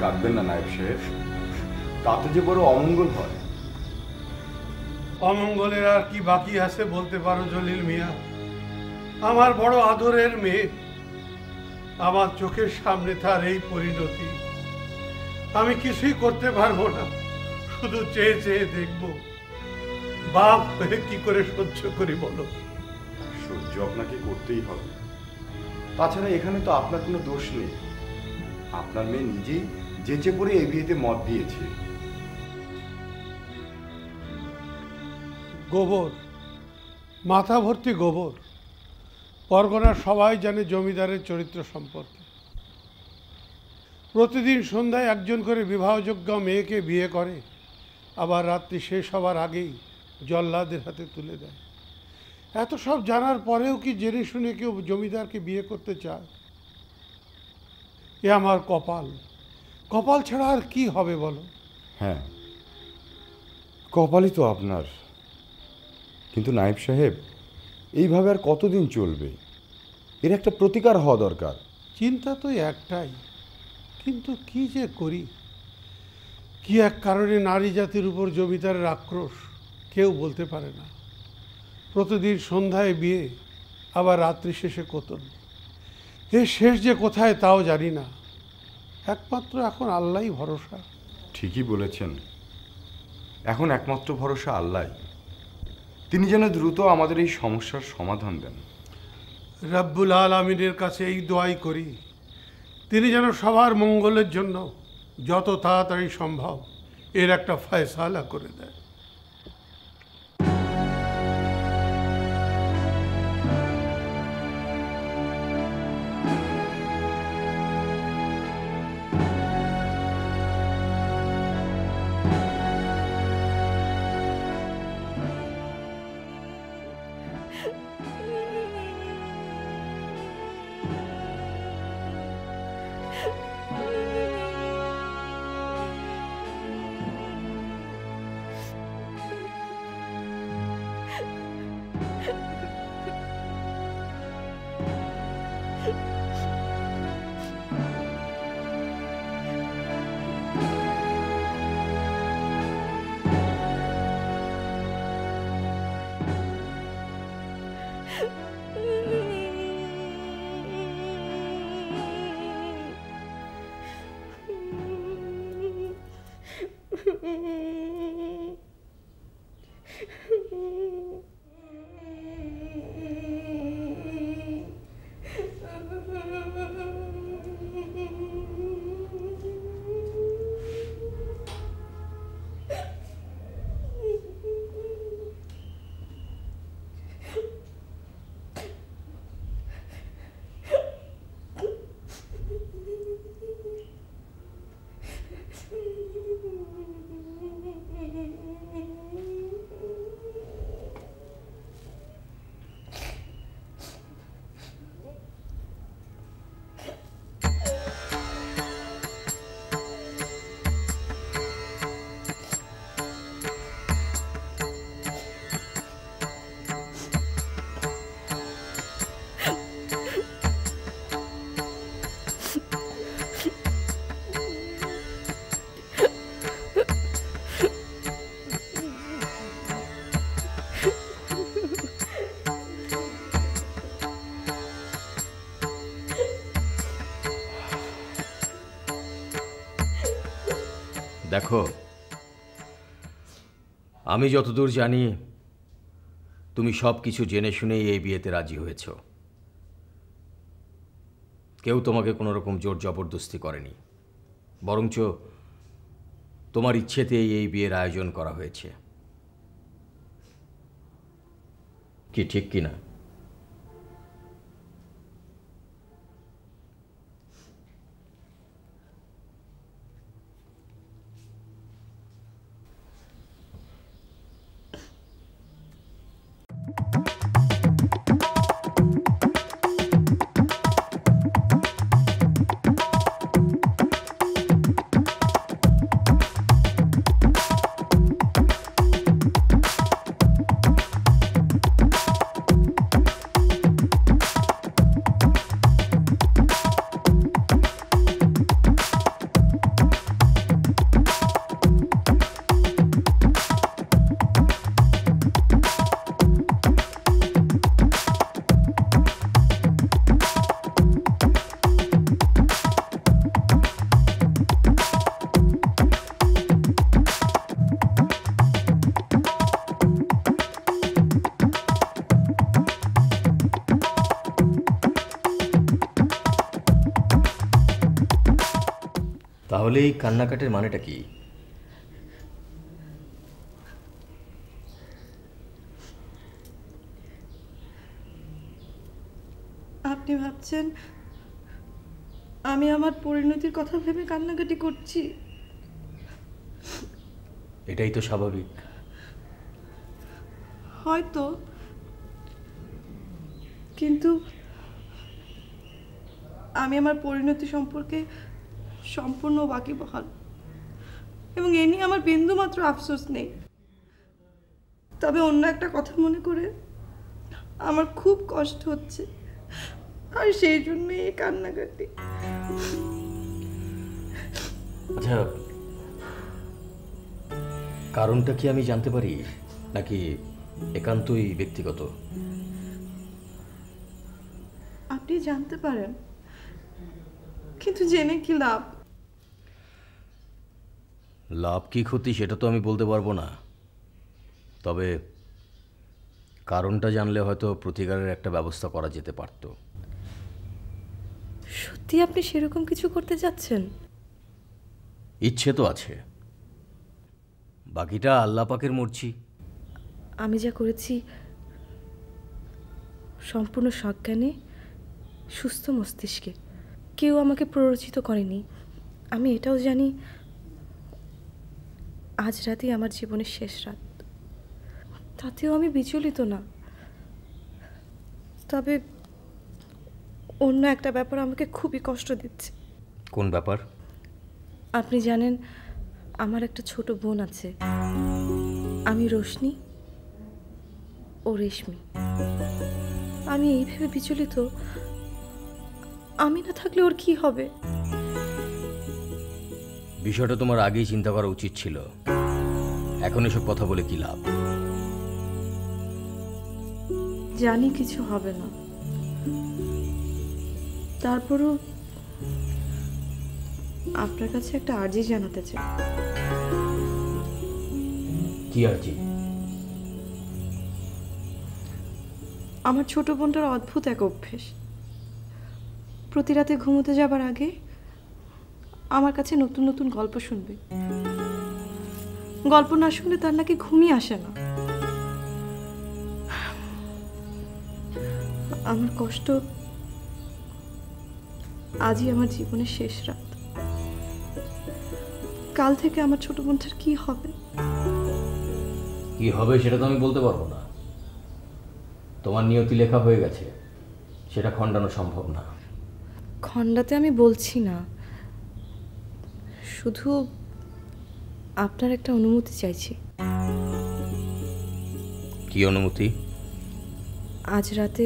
কাঁদবেন না নায়েব সাহেব, তাতে যে বড় অমঙ্গল হয়। অমঙ্গলের আর কি বাকি আছে বলতে পারো জলিল মিয়া? আমার বড় আদরের মেয়ে, আমার চোখের সামনে তার এই পরিণতি। আমি কিছুই করতে পারবো না, শুধু চেয়ে চেয়ে দেখবো। বাপ হয়ে কি করে সহ্য করি বলো? সহ্য আপনাকে করতেই হবে, তাছাড়া এখানে তো আপনার কোনো দোষ নেই। আপনার মেয়ে নিজেই যেচে পড়ে এই বিয়েতে মত দিয়েছে। গোবর, মাথা ভর্তি গোবর। পরগনার সবাই জানে জমিদারের চরিত্র সম্পর্কে। প্রতিদিন সন্ধ্যায় একজন করে বিবাহযোগ্য মেয়েকে বিয়ে করে, আবার রাত্রি শেষ হবার আগেই জল্লাদের হাতে তুলে দেয়। এত সব জানার পরেও কি জেনে শুনে কেউ জমিদারকে বিয়ে করতে চায়? এ আমার কপাল, কপাল ছাড়া আর কি হবে বলো? হ্যাঁ, কপালই তো আপনার। কিন্তু নায়েব সাহেব, এইভাবে আর কতদিন চলবে? এর একটা প্রতিকার হওয়া দরকার। চিন্তা তো একটাই, কিন্তু কি যে করি? কি এক কারণে নারী জাতির উপর জমিদারের আক্রোশ কেউ বলতে পারে না। প্রতিদিন সন্ধ্যায় বিয়ে, আবার রাত্রি শেষে কোতন। এর শেষ যে কোথায় তাও জানি না। একমাত্র এখন আল্লাহই ভরসা। ঠিকই বলেছেন, এখন একমাত্র ভরসা আল্লাহ। তিনি যেন দ্রুত আমাদের এই সমস্যার সমাধান দেন। রব্বুল আলামিনের কাছে এই দোয়াই করি, তিনি যেন সবার মঙ্গলের জন্য যত তাড়াতাড়ি সম্ভব এর একটা ফয়সালা করে দেয়। দেখো, আমি যতদূর জানি তুমি সব কিছু জেনে শুনেই এই বিয়েতে রাজি হয়েছ। কেউ তোমাকে কোনো রকম জোর জবরদস্তি করেনি, বরঞ্চ তোমার ইচ্ছেতেই এই বিয়ের আয়োজন করা হয়েছে। কি ঠিক কি না? তাহলে এই কান্নাকাটের মানেটা কি? আপনি ভাবছেন আমি আমার পরিণতির কথা ভেবে কান্নাকাটি করছি? এটাই তো স্বাভাবিক। হয়তো, কিন্তু আমি আমার পরিণতি সম্পর্কে সম্পূর্ণ ওয়াকিবহাল এবং এ নিয়ে আমার বিন্দুমাত্র আফসোস নেই। তবে অন্য একটা কথা মনে করে আমার খুব কষ্ট হচ্ছে, আর সেই জন্যই এই কান্নাকাটি। আচ্ছা, কারণটা কি আমি জানতে পারি, নাকি একান্তই ব্যক্তিগত? আপনি জানতে পারেন, কিন্তু জেনে কি লাভ? লাভ কি ক্ষতি সেটা তো আমি বলতে পারবো না, তবে কারণটা জানলে হয়তো প্রতিকারের একটা ব্যবস্থা করা যেতে পারত। সত্যি আপনি সেরকম কিছু করতে যাচ্ছেন? ইচ্ছে তো আছে, বাকিটা আল্লাহ পাকের মর্জি। আমি যা করেছি সম্পূর্ণ সজ্ঞানে, সুস্থ মস্তিষ্কে, কেউ আমাকে প্ররোচিত করেনি। আমি এটাও জানি আজ রাতই আমার জীবনের শেষ রাত, তাতেও আমি বিচলিত না। তবে অন্য একটা ব্যাপার আমাকে খুবই কষ্ট দিচ্ছে। কোন ব্যাপার? আপনি জানেন আমার একটা ছোট বোন আছে, আমি রোশনি, ও রেশমি। আমি এই ভেবে বিচলিত, আমি না থাকলে ওর কি হবে। বিষয়টা তোমার আগেই চিন্তা করা উচিত ছিল, এখন এসব কথা বলে কি লাভ? জানি কিছু হবে না, তারপরও আপনার কাছে একটা আর্জি জানাতে চাই। কি আর্জি? আমার ছোট বোনটার অদ্ভুত এক অভ্যেস, প্রতি রাতে ঘুমোতে যাবার আগে আমার কাছে নতুন নতুন গল্প শুনবে। গল্প না শুনলে তার নাকি ঘুমই আসে না। আমার কষ্ট, আজই আমার জীবনের শেষ রাত। কাল থেকে আমার ছোট বোনটার কি হবে? কি হবে সেটা তো আমি বলতে পারবো না। তোমার নিয়তি লেখা হয়ে গেছে, সেটা খণ্ডানো সম্ভব না। খণ্ডাতে আমি বলছি না, শুধু আপনার একটা অনুমতি চাইছি। কি অনুমতি? আজ রাতে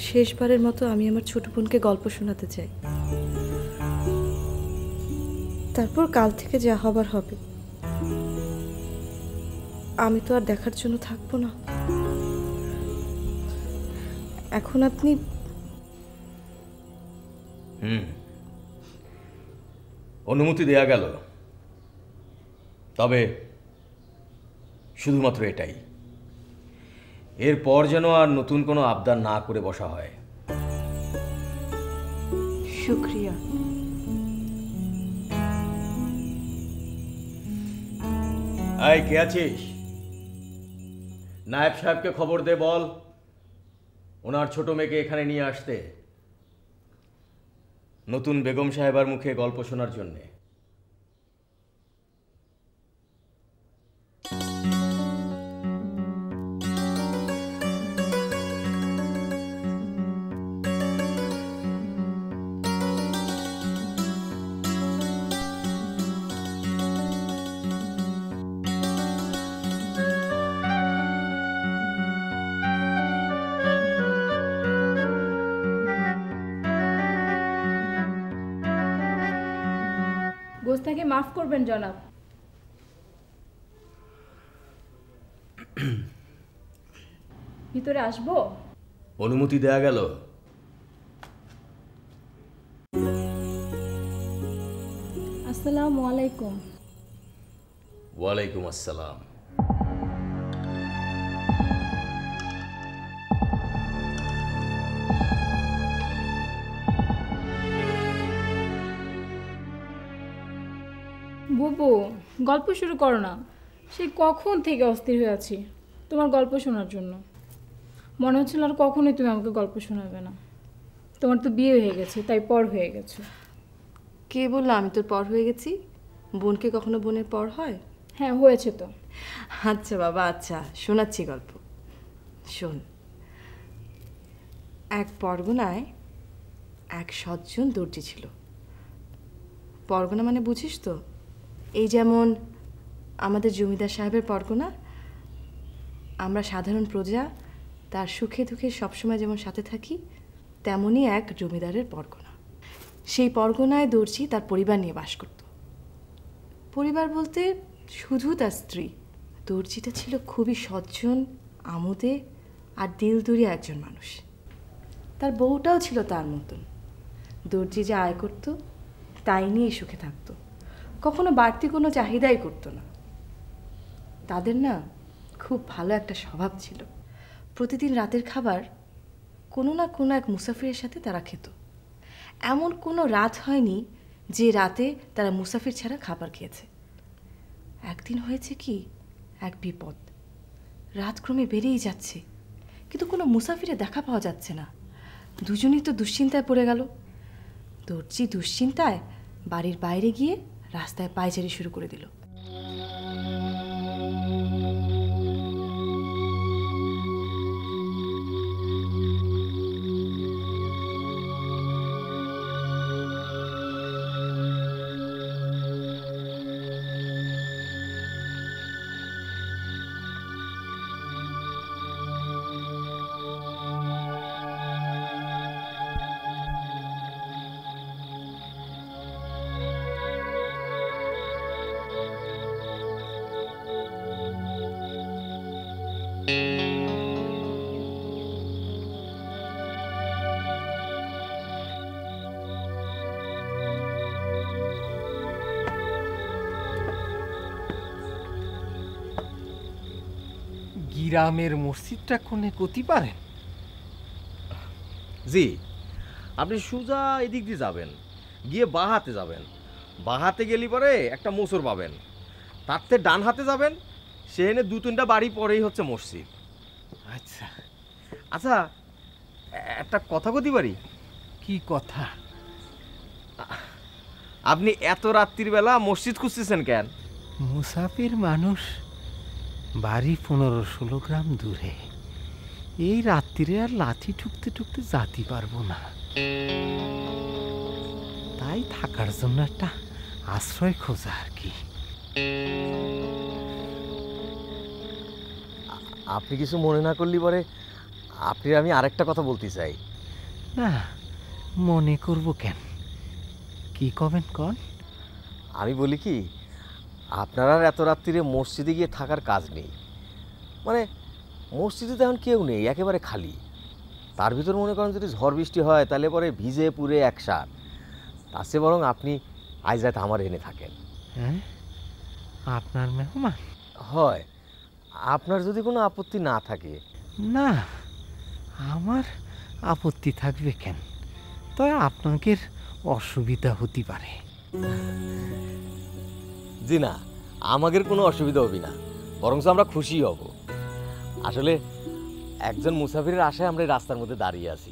শেষবারের মতো আমি আমার ছোট বোনকে গল্প শোনাতে চাই। তারপর কাল থেকে যা হবার হবে। আমি তো আর দেখার জন্য থাকবো না। এখন আপনি অনুমতি দেয়া গেল, তবে শুধুমাত্র এটাই। এরপর যেন আর নতুন কোনো আবদার না করে বসা হয়। শুক্রিয়া। এই কে আছিস? নায়েব সাহেবকে খবর দে, বল ওনার ছোট মেয়েকে এখানে নিয়ে আসতে, নতুন বেগম সাহেবার মুখে গল্প শোনার জন্যে। গোস্তাকে মাফ করবেন জনাব। ভিতরে আসবো? অনুমতি দেয়া গেল। আসসালামু আলাইকুম। ওয়ালাইকুম আসসালাম। ফুপু, গল্প শুরু করো না। সেই কখন থেকে অস্থির হয়ে আছি তোমার গল্প শোনার জন্য। মনে হচ্ছিল আর কখনোই তুমি আমাকে গল্প শোনাবে না। তোমার তো বিয়ে হয়ে গেছে, তাই পর হয়ে গেছে। কে বললো আমি তোর পর হয়ে গেছি? বোনকে কখনো বোনের পর হয়? হ্যাঁ, হয়েছে তো। আচ্ছা বাবা, আচ্ছা শোনাচ্ছি গল্প, শোন। এক পরগনায় এক সজ্জন দর্জি ছিল। পরগনা মানে বুঝিস তো? এই যেমন আমাদের জমিদার সাহেবের পরগনা, আমরা সাধারণ প্রজা তার সুখে দুঃখে সবসময় যেমন সাথে থাকি, তেমনই এক জমিদারের পরগনা। সেই পরগনায় দর্জি তার পরিবার নিয়ে বাস করত। পরিবার বলতে শুধু তার স্ত্রী। দর্জিটা ছিল খুবই সজ্জন, আমোদে আর দিলদরিয়া একজন মানুষ। তার বউটাও ছিল তার মতন। দর্জি যা আয় করত তাই নিয়েই সুখে থাকত, কখনো বাড়তি কোনো চাহিদাই করতো না। তাদের না খুব ভালো একটা স্বভাব ছিল। প্রতিদিন রাতের খাবার কোনো না কোনো এক মুসাফিরের সাথে তারা খেত। এমন কোনো রাত হয়নি যে রাতে তারা মুসাফির ছাড়া খাবার খেয়েছে। একদিন হয়েছে কি, এক বিপদ। রাত ক্রমে বেড়েই যাচ্ছে, কিন্তু কোনো মুসাফিরে দেখা পাওয়া যাচ্ছে না। দুজনেই তো দুশ্চিন্তায় পড়ে গেল। দর্জি দুশ্চিন্তায় বাড়ির বাইরে গিয়ে রাস্তায় পায়চারি শুরু করে দিল। গ্রামের মসজিদটা কোনে গতি পারেন? জি, আপনি সোজা এদিক দিয়ে যাবেন, গিয়ে বাঁ হাতে যাবেন। বাঁ হাতে গেলে পরে একটা মোচর পাবেন, তার থেকে ডান হাতে যাবেন, সেখানে 2-3টা বাড়ি পরেই হচ্ছে মসজিদ। আচ্ছা আচ্ছা, একটা কথা কতি পারি? কি কথা? আপনি এত রাত্রির বেলা মসজিদ খুঁজতেছেন কেন? মুসাফির মানুষ, বাড়ি 15-16 গ্রাম দূরে। এই রাত্রিরে আর লাঠি ঠুকতে ঠুকতে যেতে পারবো না, তাই থাকার জন্য একটা আশ্রয় খোঁজা আর কি। আপনি কিছু মনে না করলে পরে আপনি আমি আরেকটা কথা বলতে চাই। না, মনে করব কেন? কি কবেন কন? আমি বলি কি, আপনার আর এত রাত্রিরে মসজিদে গিয়ে থাকার কাজ নেই। মানে মসজিদে তো এখন কেউ নেই, একেবারে খালি। তার ভিতর মনে করেন যদি ঝড় বৃষ্টি হয় তাহলে পরে ভিজে পুড়ে একসার। তার চেয়ে বরং আপনি আজ রাত আমার এনে থাকেন। হ্যাঁ, আপনার মেহমান? হয়, আপনার যদি কোনো আপত্তি না থাকে। না, আমার আপত্তি থাকবে কেন? তবে আপনাদের অসুবিধা হতে পারে। জি না, আমাদের কোনো অসুবিধা হবে না, বরং আমরা খুশি হব। আসলে একজন মুসাফিরের আশায় আমরা এই রাস্তার মধ্যে দাঁড়িয়ে আছি।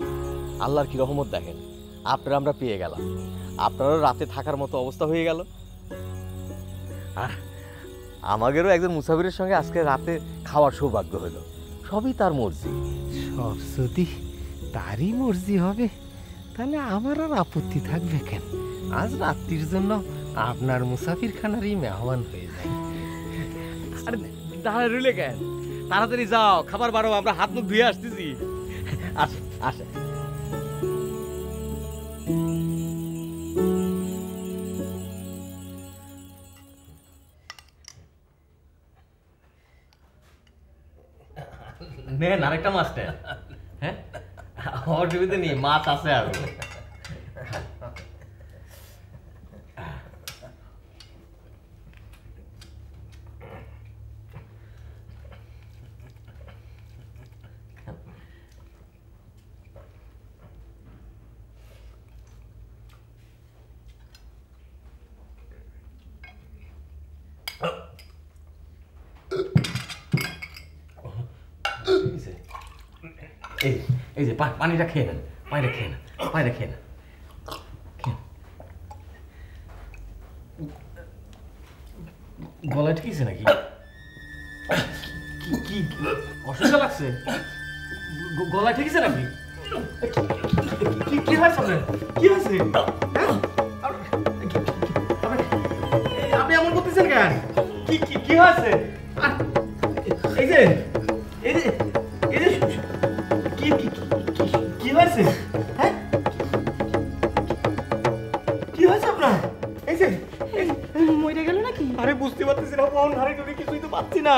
আল্লাহর কি রহমত দেখেন, আপনারা আমরা পেয়ে গেলাম। আপনারও রাতে থাকার মতো অবস্থা হয়ে গেল। আর আমাদেরও একজন মুসাফিরের সঙ্গে আজকে রাতে খাওয়ার সৌভাগ্য হলো। সবই তার মর্জি। সব যদি তারই মর্জি হবে তাহলে আমার আর আপত্তি থাকবে কেন? আজ রাত্রির জন্য আপনার মুসাফিরখানারই মেহমান হয়ে যায়। আরে দাঁড়া রইলে কেন, তাড়াতাড়ি যাও, খাবার বাড়ো, আমরা হাত মুখ ধুয়ে আসতেছি। আসে আসে। নেন আরেকটা মাছ নেন। হ্যাঁ, অসুবিধা নেই, মাছ আছে আরো। এই এই যে পানিটা খেয়ে নেন, পানিটা খেয়ে নেন, পানিটা খেয়ে নেন। গলায় ঠিকছে নাকি? কি অসুবিধা লাগছে? গলায় ঠিকছে নাকি? কি হয়েছে আপনার? কি হয়েছে? আপনি এমন করতেছেন কেন? কি হয়েছে? এই যে এই যে এই যে কি হয়েছে? হ্যাঁ, কি হয়েছে আপনার? এই যে মরে গেল নাকি? আরে বুঝতে পারতেছি না বোন, আরে তুমি কিছুই তো পাচ্ছি না।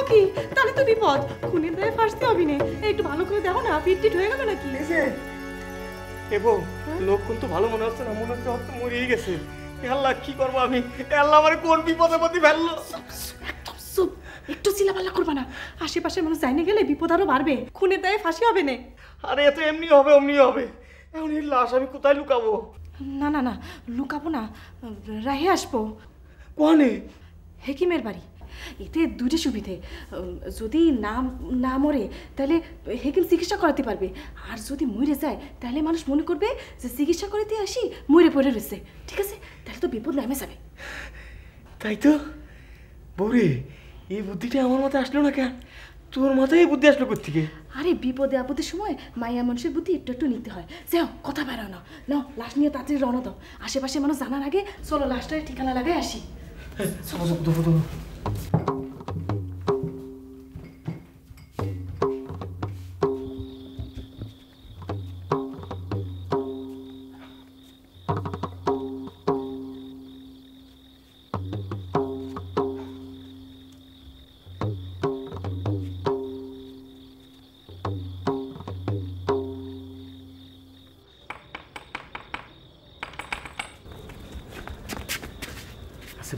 কি তাহলে তো বিপদ, খুনের দায়ে ফাঁসতে হবে না। একটু ভালো করে দেখো না, পিট হয়ে গেল নাকি? এবং লক্ষণ তো ভালো মনে হচ্ছে না, মনে হচ্ছে হয়তো মরেই গেছে। আল্লাহ কি করবো আমি? আল্লাহ আমার কোন বিপদে পতি ফেললো? একদম চুপ, একটু চিল্লাপাল্লা করবা না। আশেপাশের মানুষ জানে গেলে বিপদ আরো বাড়বে। খুনের দায়ে ফাঁসি হবে না। আরে এত এমনি হবে অমনি হবে, এখন এই লাশ আমি কোথায় লুকাবো? না না না, লুকাবো না, রাহে আসবো। কোনে? হেকিমের বাড়ি। এতে দুইটা সুবিধে, যদি না মরে তাহলে হেকিম চিকিৎসা করাতে পারবে, আর যদি মরে যায় তাহলে মানুষ মনে করবে যে চিকিৎসা করাতে আসি মরে পড়ে রয়েছে। ঠিক আছে, তাহলে তো বিপদ নেমে যাবে। তাই তো বৌরে, এই বুদ্ধিটা আমার মাথায় আসলো না কেন? তোর মাথায় এই বুদ্ধি আসলো কোত্থেকে? আরে বিপদে আপদের সময় মায়া মানুষের বুদ্ধি একটু একটু নিতে হয়। যাও, কথা বেরো না, নাও লাশ নিয়ে তাড়াতাড়ি রওনা দাও। আশেপাশে মানুষ জানার আগে চলো লাশটার ঠিকানা লাগাই আসি।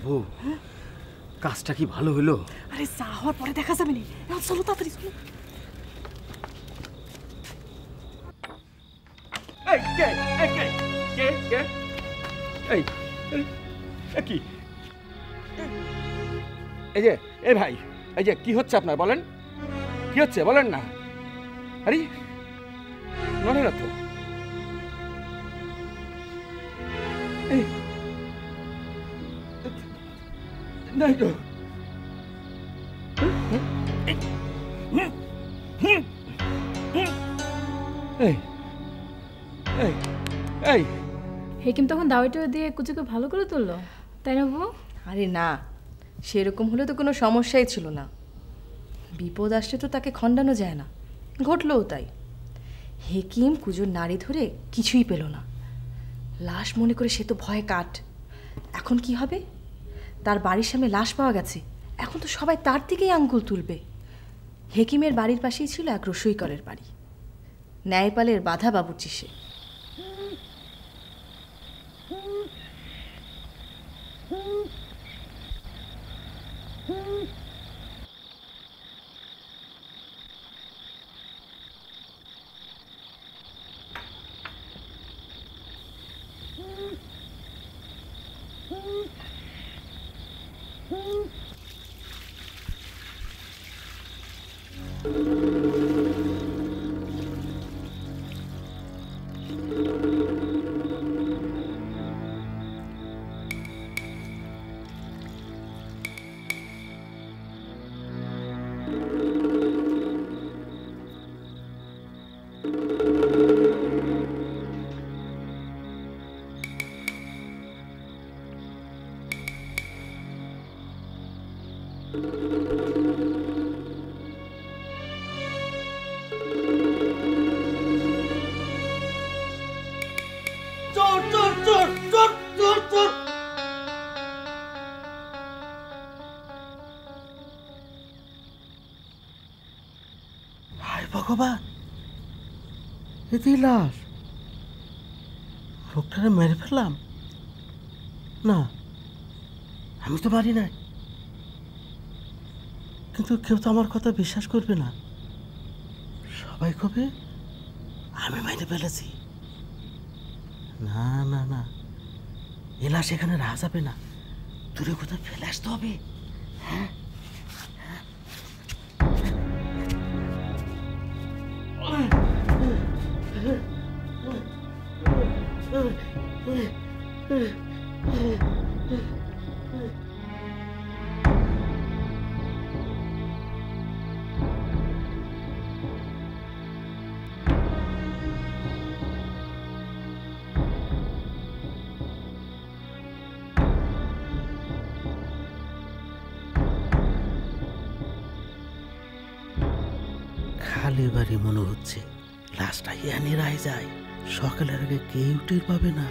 বউ, কাজটা কি ভালো হলো? আরে যা হওয়ার পরে দেখা যাবে না, এখন চলো তাড়াতাড়ি চলো। কি এই যে এই ভাই, এই যে কি হচ্ছে আপনার বলেন? কি হচ্ছে বলেন না? আরে নড়ে না তো। নাই তো। হেকিম তখন দাওয়াইটা দিয়ে কুচুকে ভালো করে তুললো, তাই না বউ? আরে না, সেরকম হলে তো কোনো সমস্যাই ছিল না। বিপদ আসলে তো তাকে খণ্ডানো যায় না, ঘটলও তাই। হেকিম কুজোর নাড়ি ধরে কিছুই পেল না। লাশ মনে করে সে তো ভয়ে কাঠ। এখন কি হবে? তার বাড়ির সামনে লাশ পাওয়া গেছে, এখন তো সবাই তার দিকেই আঙ্গুল তুলবে। হেকিমের বাড়ির পাশেই ছিল এক রসইকরের বাড়ি, ন্যায়পালের বাধা বাবুর্চি সে। ভগবান, এতেই লাশ। লোকটারে মেরে ফেললাম? না, আমি তো মারি নাই। কিন্তু কেউ তো আমার কথা বিশ্বাস করবে না, সবাই কবে আমি মেরে ফেলেছি। না না না, এ লাশ এখানে রাখা যাবে না, দূরে কোথাও ফেলে আসতে হবে। হ্যাঁ, খালি বাড়ি মনে হচ্ছে, লাশটা ইয়ানি রায় যায়, সকালের আগে কেউ টের পাবে না।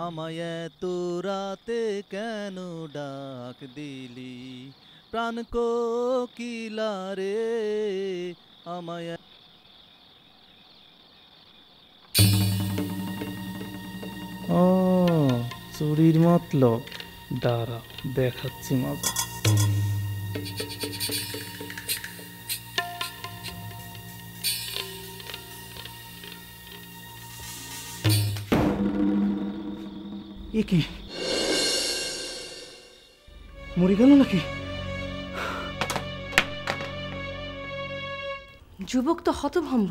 আমায় এত রাতে কেন ডাক দিলি প্রাণ কোকিলা রে, আমায় ও চুরির মতলব, দাঁড়া দেখাচ্ছি মজা। এ কি মরে গেল নাকি? যুবক তো হতভম্ব,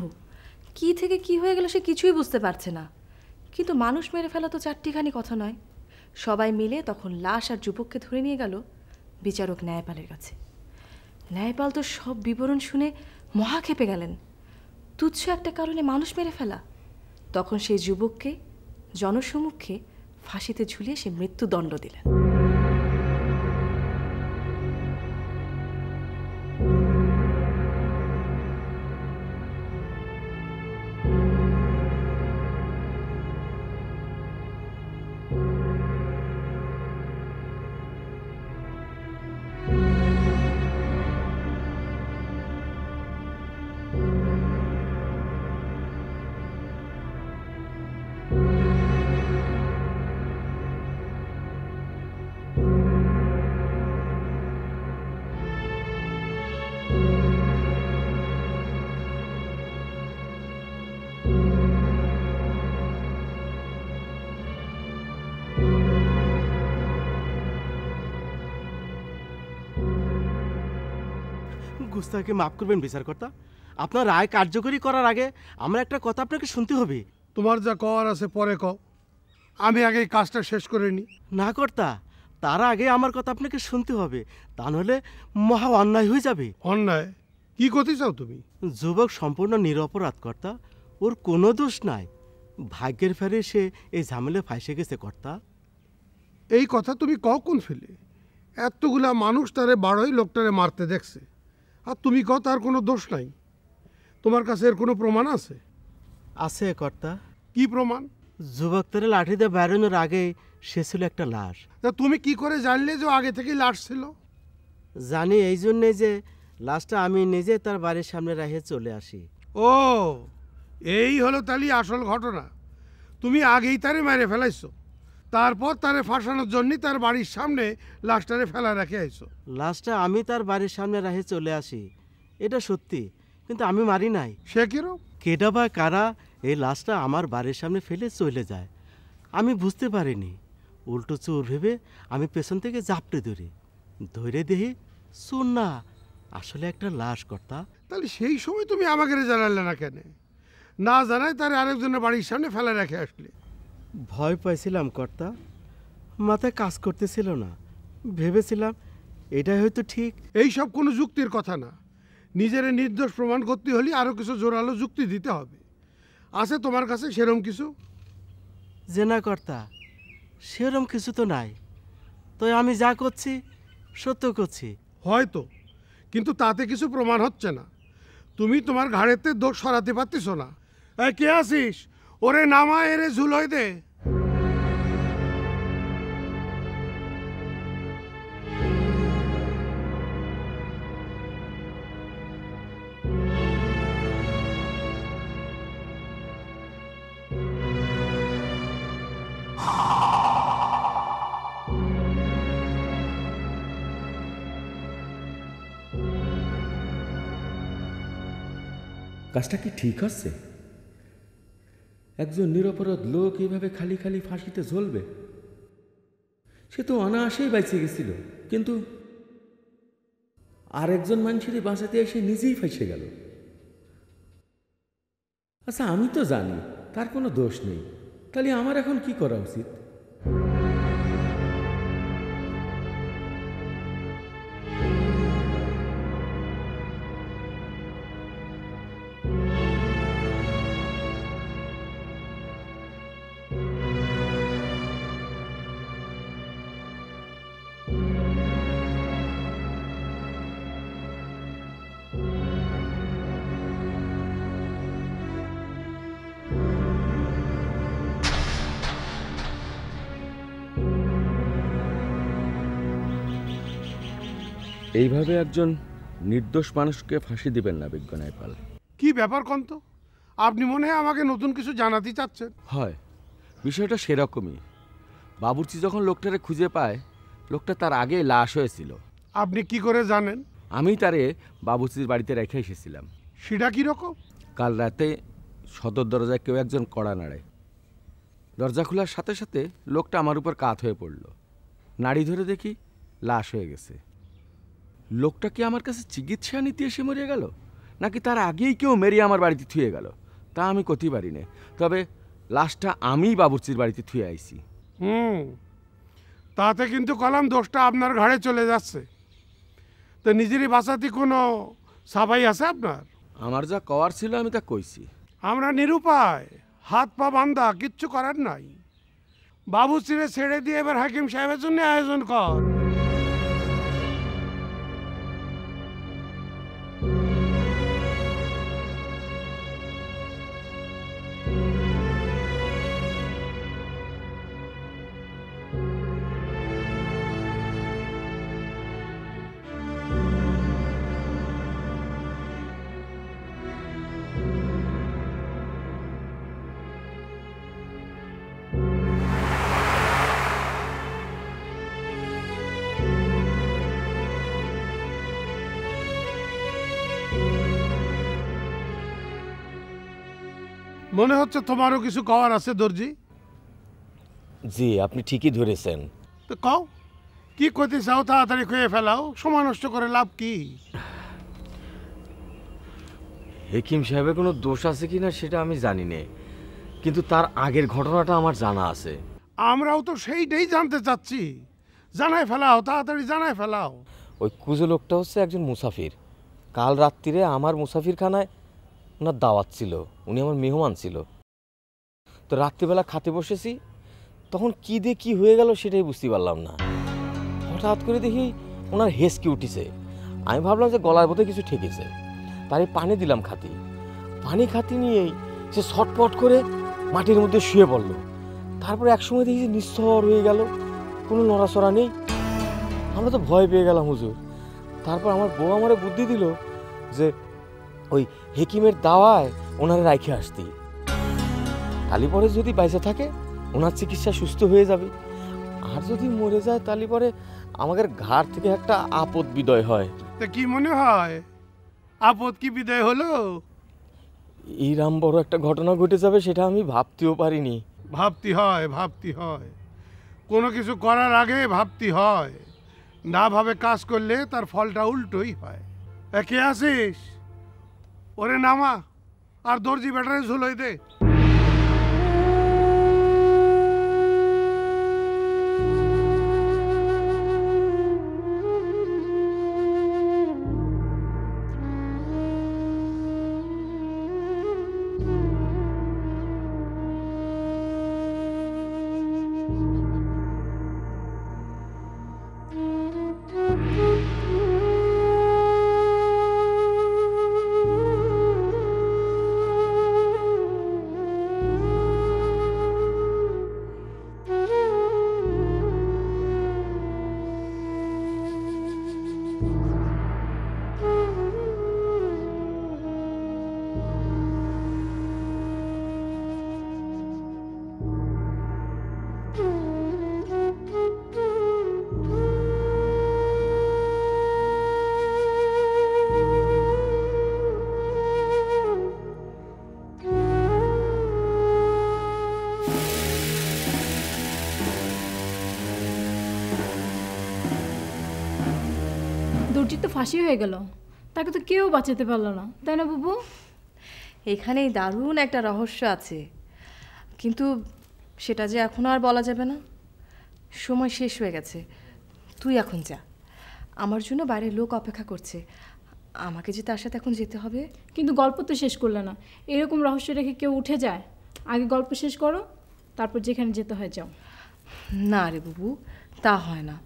কি থেকে কি হয়ে গেল সে কিছুই বুঝতে পারছে না। কিন্তু মানুষ মেরে ফেলা তো চারটিখানি কথা নয়। সবাই মিলে তখন লাশ আর যুবককে ধরে নিয়ে গেল বিচারক ন্যায়পালের কাছে। ন্যায়পাল তো সব বিবরণ শুনে মহা ক্ষেপে গেলেন। তুচ্ছ একটা কারণে মানুষ মেরে ফেলা। তখন সেই যুবককে জনসমক্ষে ফাঁসিতে ঝুলিয়ে সে মৃত্যুদণ্ড দিলেন। গুস্তাকে মাফ করবেন বিচারকর্তা, আপনার রায় কার্যকরী করার আগে আমার একটা কথা আপনাকে শুনতে হবে। তোমার যা কওয়ার আছে পরে কও, আমি আগে এই কাজটা শেষ করে নিই। না কর্তা, তার আগে আমার কথা আপনাকে শুনতে হবে, তা নাহলে মহা অন্যায় হয়ে যাবে। অন্যায়? কি করতে চাও তুমি? যুবক সম্পূর্ণ নিরপরাধ কর্তা, ওর কোনো দোষ নাই। ভাগ্যের ফেরে সে এই ঝামেলে ফাঁসে গেছে কর্তা। এই কথা তুমি কও কোন ফেলে? এতগুলা মানুষ তারে বাড়োই লোকটারে মারতে দেখছে, আর তুমি কও তার কোনো দোষ নাই। তোমার কাছে এর কোনো প্রমাণ আছে? আছে কর্তা। কি প্রমাণ? যুবক তারে লাঠি দিয়ে বেরোনোর আগেই সে ছিল একটা লাশ। তা তুমি কি করে জানলে যে আগে থেকেই লাশ ছিল? জানি এই জন্যে যে লাশটা আমি নিজে তার বাড়ির সামনে রেখে চলে আসি। ও, এই হলো তাহলে আসল ঘটনা। তুমি আগেই তারে মেরে ফেলাইছো, তারপর তারে ফাঁসানোর জন্য তার বাড়ির সামনে লাশটারে ফেলা রেখে আইছো। লাশটা আমি তার বাড়ির সামনে রেখে চলে আসি, এটা সত্যি, কিন্তু আমি মারি নাই। সে কিরম? কেডা বা কারা এই লাশটা আমার বাড়ির সামনে ফেলে চলে যায়, আমি বুঝতে পারিনি। উল্টো চোর ভেবে আমি পেছন থেকে জাপটে ধরে দেখি চোর না, আসলে একটা লাশ কর্তা। তাহলে সেই সময় তুমি আমাকে জানালে না কেন? না জানাই তার আরেকজনের বাড়ির সামনে ফেলা রেখে আসলে। ভয় পাইছিলাম কর্তা, মাথায় কাজ করতেছিল না। ভেবেছিলাম এটাই হয়তো ঠিক। এই সব কোনো যুক্তির কথা না। নিজের নির্দোষ প্রমাণ করতে হলে আরও কিছু জোরালো যুক্তি দিতে হবে। আছে তোমার কাছে সেরম কিছু? যে না কর্তা, সেরম কিছু তো নাই। তো আমি যা করছি সত্য করছি। হয়তো, কিন্তু তাতে কিছু প্রমাণ হচ্ছে না। তুমি তোমার ঘাড়েতে দোষ সরাতে পারতেছ না। কে আসিস? ওরে নামা, এরে ঝুলোয় দে। কাজটা কি ঠিক হচ্ছে? একজন নিরপরাধ লোক এইভাবে খালি খালি ফাঁসিতে ঝুলবে? সে তো অনায়াসেই বাইচে গেছিল, কিন্তু আরেকজন মানুষেরই বাঁচাতে এসে নিজেই ফেঁসে গেল। আচ্ছা, আমি তো জানি তার কোনো দোষ নেই, তাহলে আমার এখন কি করা উচিত? এইভাবে একজন নির্দোষ মানুষকে ফাঁসি দিবেন না বিজ্ঞ নাইপাল। কি ব্যাপার কন্ত? আপনি মনে হয় আমাকে নতুন কিছু জানাতে চাচ্ছেন? হয়, বিষয়টা সেরকমই। বাবুর্চি যখন লোকটারে খুঁজে পায়, লোকটা তার আগে লাশ হয়েছিল। আপনি কি করে জানেন? আমি তারে বাবুর্চির বাড়িতে রেখে এসেছিলাম। সেটা কীরকম? কাল রাতে সদর দরজায় কেউ একজন কড়া নাড়ে। দরজা খোলার সাথে সাথে লোকটা আমার উপর কাত হয়ে পড়ল। নাড়ি ধরে দেখি লাশ হয়ে গেছে। লোকটা কি আমার কাছে চিকিৎসা নিতে এসে মরে গেল, নাকি তার আগেই কেউ মেরে আমার বাড়িতে থুয়ে গেল, তা আমি করতে পারি না। তবে লাশটা আমি বাবুর্চির বাড়িতে থুয়ে আইছি। তাতে কিন্তু কলাম দোষটা আপনার ঘাড়ে চলে যাচ্ছে। তো নিজেরই বাঁচাতে কোনো সাফাই আছে আপনার? আমার যা কওয়ার ছিল আমি তা কইছি। আমরা নিরুপায়, হাত পা বান্ধা, কিচ্ছু করার নাই। বাবুর্চিরে ছেড়ে দিয়ে এবার হাকিম সাহেবের জন্য আয়োজন কর। মনে হচ্ছে তোমারও কিছু কওয়ার আছে দর্জি। জি, আপনি ঠিকই ধরেছেন। তো কও, কি কইতে চাও? তাড়াতাড়ি খুঁয়ে ফেলাও, সময় নষ্ট করে লাভ কি? হেকিম সাহেবের কোনো দোষ আছে কিনা সেটা আমি জানি না, কিন্তু তার আগের ঘটনাটা আমার জানা আছে। আমরাও তো সেইটাই জানতে চাচ্ছি। জানাই ফেলাও, তাড়াতাড়ি জানাই ফেলাও। ওই কুজো লোকটা হচ্ছে একজন মুসাফির। কাল রাত্রিরে আমার মুসাফিরখানায় ওনার দাওয়াত ছিল, উনি আমার মেহমান ছিল। তো রাত্রিবেলা খাতে বসেছি, তখন কি দিয়ে কি হয়ে গেল সেটাই বুঝতে পারলাম না। হঠাৎ করে দেখি ওনার হেসকি উঠিছে। আমি ভাবলাম যে গলার বোধে কিছু ঠেকেছে, তাই পানি দিলাম খাতি। পানি খাতি নিয়েই সে ছটপট করে মাটির মধ্যে শুয়ে পড়ল। তারপরে একসময় দেখি যে নিঃস্বর হয়ে গেল, কোনো নড়াচড়া নেই। আমরা তো ভয় পেয়ে গেলাম হুজুর। তারপর আমার বউ আমারে বুদ্ধি দিল যে ওই হেকিমের দাওয়ায় ওনারে রাইখে আসতি, তালি পরে যদি বাইসে থাকে ওনার চিকিৎসা সুস্থ হয়ে যাবে, আর যদি মরে যায় তালি পরে আমাদের ঘাড় থেকে একটা আপদ বিদয় হয়। তা কি মনে হয়, আপদ কি বিদায় হলো? এইরাম বড় একটা ঘটনা ঘটে যাবে সেটা আমি ভাবতেও পারিনি। ভাবতে হয়, ভাবতে হয়। কোনো কিছু করার আগে ভাবতে হয়। না ভাবে কাজ করলে তার ফলটা উল্টোই হয়। কে আছিস? ওরে নামা, আর দর্জি ব্যাটারি ঝুলোই দে। ফাঁসি হয়ে গেল, তাকে তো কেউ বাঁচাতে পারলো না, তাই না বুবু? এখানেই দারুণ একটা রহস্য আছে, কিন্তু সেটা যে এখনও আর বলা যাবে না। সময় শেষ হয়ে গেছে, তুই এখন যা। আমার জন্য বাইরের লোক অপেক্ষা করছে, আমাকে যে তার সাথে এখন যেতে হবে। কিন্তু গল্প তো শেষ করলে না, এরকম রহস্য রেখে কেউ উঠে যায়? আগে গল্প শেষ করো, তারপর যেখানে যেতে হয় যাও। না রে বুবু, তা হয় না।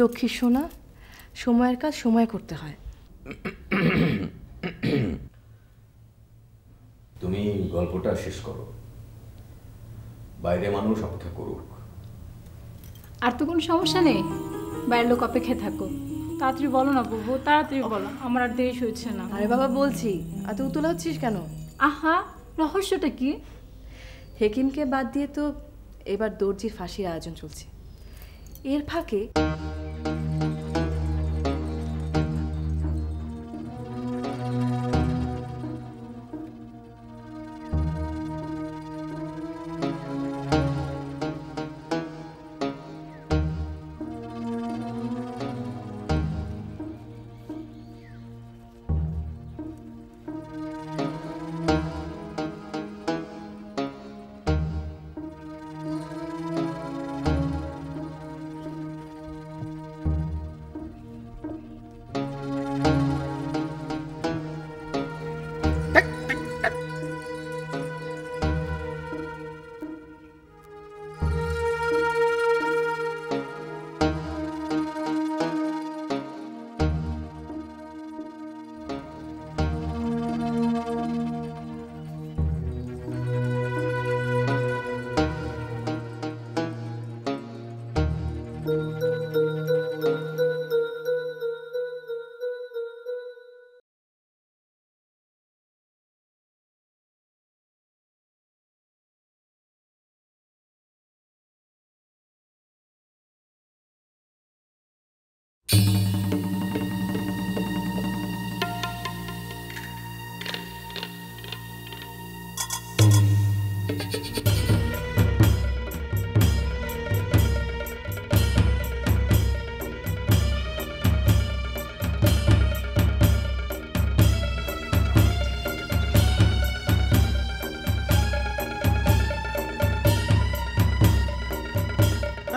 লক্ষ্মী সোনা, সময়ের কাজ সময় করতে হয়। তুমি গল্পটা শেষ করো, বাইরে মানুষ অপেক্ষা করুক। আর তো কোনো সমস্যা নেই, বাইরের লোক অপেক্ষায় থাকো। তাড়াতাড়ি বলো না বুবু, তাড়াতাড়ি বলো, আমার আর দেরি হচ্ছে না। আরে বাবা বলছি, এত উতলা হচ্ছিস কেন? আহা, রহস্যটা কি? হেকিমকে বাদ দিয়ে তো এবার দর্জির ফাঁসির আয়োজন চলছে। এর ফাঁকে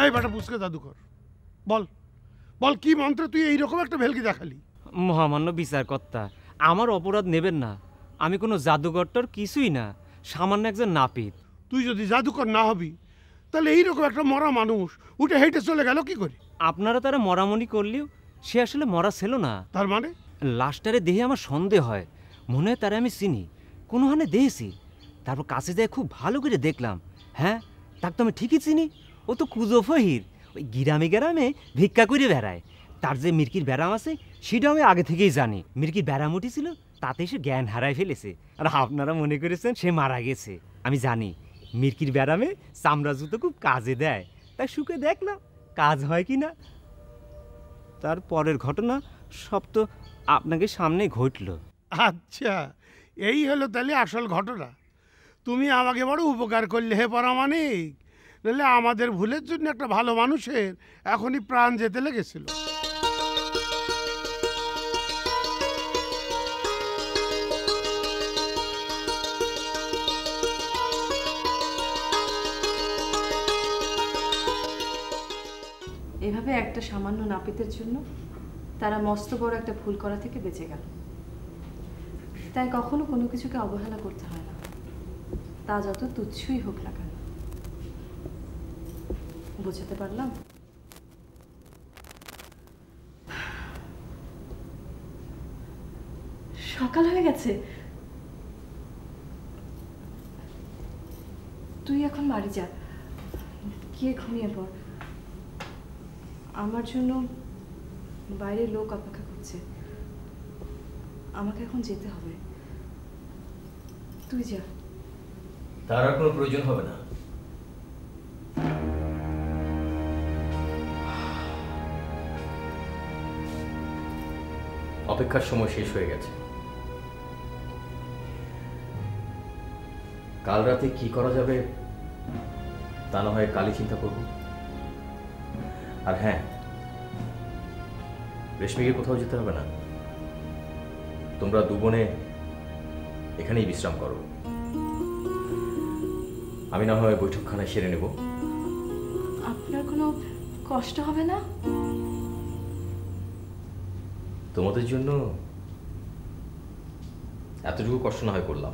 এই বেটা পুচকে জাদুকর, বল বল কি মন্ত্রে তুই এইরকম একটা ভেলকি দেখালি? মহামান্য বিচারকর্তা, আমার অপরাধ নেবেন না, আমি কোনো জাদুকরটার কিছুই না, সামান্য একজন নাপিত। তুই যদি জাদুকর না হবি তাহলে এইরকম একটা মরা মানুষ উঠে হেঁটে চলে গেল কি করে? আপনারা তারা মরামরি করলেও সে আসলে মরা ছিল না। তার মানে? লাশটারে দেহে আমার সন্দেহ হয়, মনে হয় তারা আমি চিনি, কোনোখানে দেখেছি। তারপর কাছে যায় খুব ভালো করে দেখলাম, হ্যাঁ তাকে তো আমি ঠিকই চিনি, ও তো কুজো ফহির, ওই গ্রামে গ্রামে ভিক্ষা করে বেড়ায়। তার যে মির্কির ব্যারাম আছে সেটা আমি আগে থেকেই জানি। মির্কির ব্যারাম উঠেছিল, তাতে সে জ্ঞান হারায় ফেলেছে, আর আপনারা মনে করেছেন সে মারা গেছে। আমি জানি মির্কির ব্যারামে চামড়া জুতো খুব কাজে দেয়, তাই শুকে দেখলাম কাজ হয় কি না। তার পরের ঘটনা সব তো আপনাকে সামনে ঘটলো। আচ্ছা, এই হলো তাহলে আসল ঘটনা। তুমি আমাকে বড় উপকার করলে হে পরামানিক, নাহলে আমাদের ভুলের জন্য একটা ভালো মানুষের এখনই প্রাণ যেতে লেগেছিল। এভাবে একটা সামান্য নাপিতের জন্য তারা মস্ত বড় একটা ভুল করা থেকে বেঁচে গেল। তাই কখনো কোনো কিছুকে অবহেলা করতে হয় না, তা যত তুচ্ছই হোক না কেন। বুঝতে পারলাম? সকাল হয়ে গেছে, তুই এখন বাড়ি যা, গিয়ে ঘুমিয়ে পড়। আমার জন্য বাইরে লোক অপেক্ষা করছে, আমাকে এখন যেতে হবে। তুই যা। তার আর কোনো প্রয়োজন হবে না। অপেক্ষার সময় শেষ হয়ে গেছে। কাল রাতে কি করা যাবে তা না হয় কালই চিন্তা করব। আর হ্যাঁ, রেশমিকে কোথাও যেতে হবে না, তোমরা দু বোনে এখানেই বিশ্রাম করো। আমি না হয় বৈঠকখানায় সেরে নেব। আপনার কোনো কষ্ট হবে না? তোমাদের জন্য এতটুকু কষ্ট না হয় করলাম।